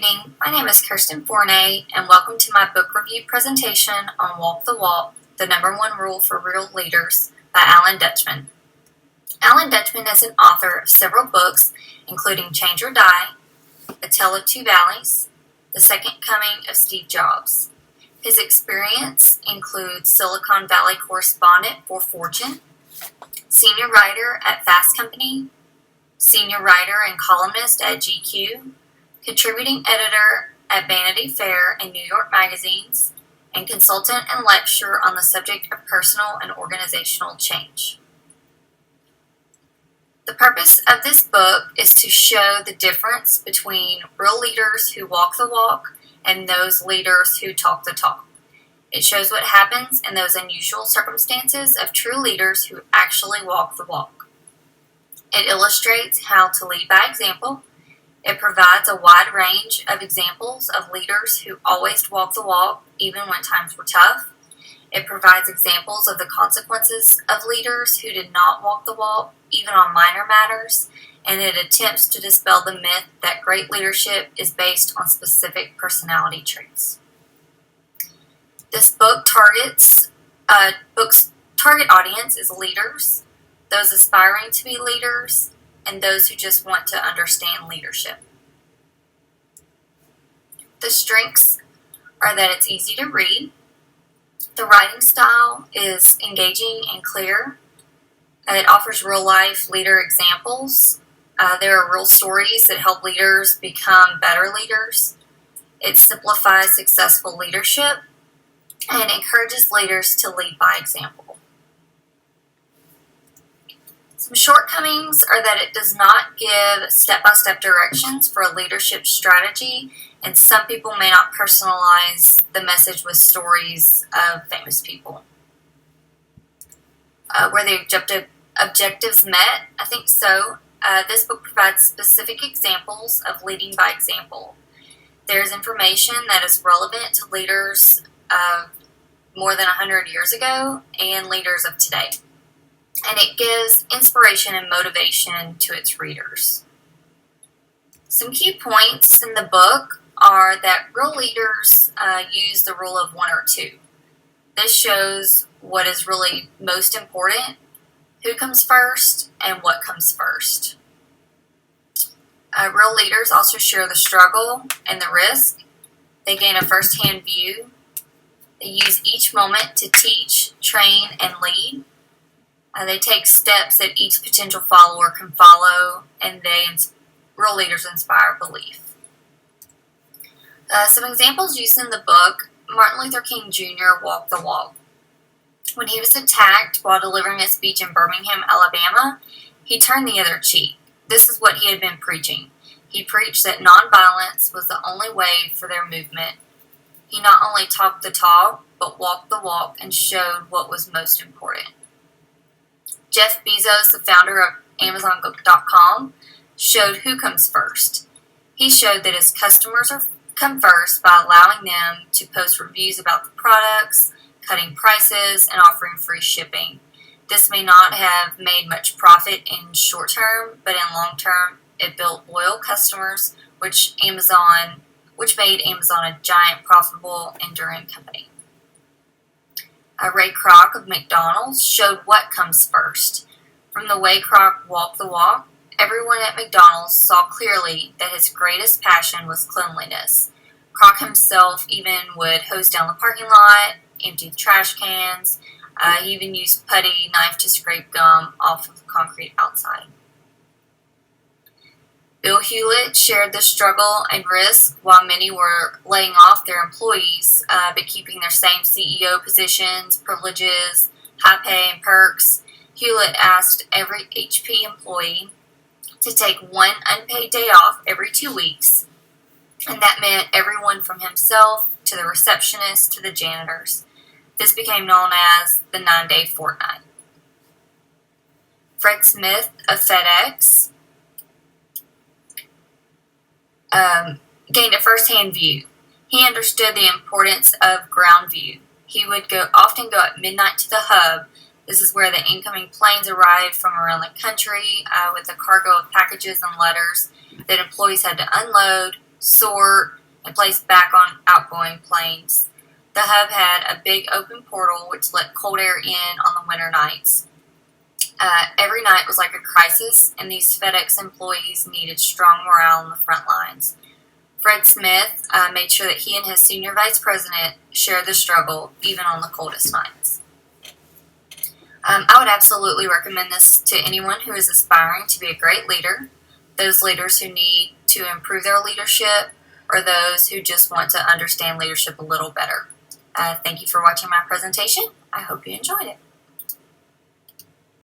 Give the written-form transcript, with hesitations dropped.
evening, my name is Kirsten Forney, and welcome to my book review presentation on Walk the Walk, the Number One Rule for Real Leaders by Alan Dutchman. Alan Dutchman is an author of several books, including Change or Die, A Tale of Two Valleys, The Second Coming of Steve Jobs. His experience includes Silicon Valley correspondent for Fortune, senior writer at Fast Company, senior writer and columnist at GQ, contributing editor at Vanity Fair and New York magazines, and consultant and lecturer on the subject of personal and organizational change. The purpose of this book is to show the difference between real leaders who walk the walk and those leaders who talk the talk. It shows what happens in those unusual circumstances of true leaders who actually walk the walk. It illustrates how to lead by example. It provides a wide range of examples of leaders who always walk the walk, even when times were tough. It provides examples of the consequences of leaders who did not walk the walk, even on minor matters, and it attempts to dispel the myth that great leadership is based on specific personality traits. This book's target audience is leaders, those aspiring to be leaders, and those who just want to understand leadership. The strengths are that it's easy to read. The writing style is engaging and clear. It offers real-life leader examples. There are real stories that help leaders become better leaders. It simplifies successful leadership and encourages leaders to lead by example. Some shortcomings are that it does not give step-by-step directions for a leadership strategy, and some people may not personalize the message with stories of famous people. Were the objectives met? I think so. This book provides specific examples of leading by example. There's information that is relevant to leaders of more than 100 years ago and leaders of today. And it gives inspiration and motivation to its readers. Some key points in the book are that real leaders use the rule of 1 or 2. This shows what is really most important, who comes first, and what comes first. Real leaders also share the struggle and the risk. They gain a first-hand view. They use each moment to teach, train, and lead. They take steps that each potential follower can follow, and real leaders inspire belief. Some examples used in the book: Martin Luther King Jr. walked the walk. When he was attacked while delivering a speech in Birmingham, Alabama, he turned the other cheek. This is what he had been preaching. He preached that nonviolence was the only way for their movement. He not only talked the talk, but walked the walk and showed what was most important. Jeff Bezos, the founder of Amazon.com, showed who comes first. He showed that his customers come first by allowing them to post reviews about the products, cutting prices, and offering free shipping. This may not have made much profit in short term, but in long term, it built loyal customers, which made Amazon a giant, profitable, enduring company. Ray Kroc of McDonald's showed what comes first. From the way Kroc walked the walk, everyone at McDonald's saw clearly that his greatest passion was cleanliness. Kroc himself even would hose down the parking lot, empty the trash cans. He even used putty knife to scrape gum off of the concrete outside. Bill Hewlett shared the struggle and risk while many were laying off their employees, but keeping their same CEO positions, privileges, high pay, and perks. Hewlett asked every HP employee to take 1 unpaid day off every 2 weeks, and that meant everyone from himself to the receptionist to the janitors. This became known as the 9-day fortnight. Fred Smith of FedEx gained a first-hand view. He understood the importance of ground view. He would often go at midnight to the hub. This is where the incoming planes arrived from around the country with a cargo of packages and letters that employees had to unload, sort, and place back on outgoing planes. The hub had a big open portal which let cold air in on the winter nights. Every night was like a crisis, and these FedEx employees needed strong morale on the front lines. Fred Smith made sure that he and his senior vice president shared the struggle, even on the coldest nights. I would absolutely recommend this to anyone who is aspiring to be a great leader, those leaders who need to improve their leadership, or those who just want to understand leadership a little better. Thank you for watching my presentation. I hope you enjoyed it.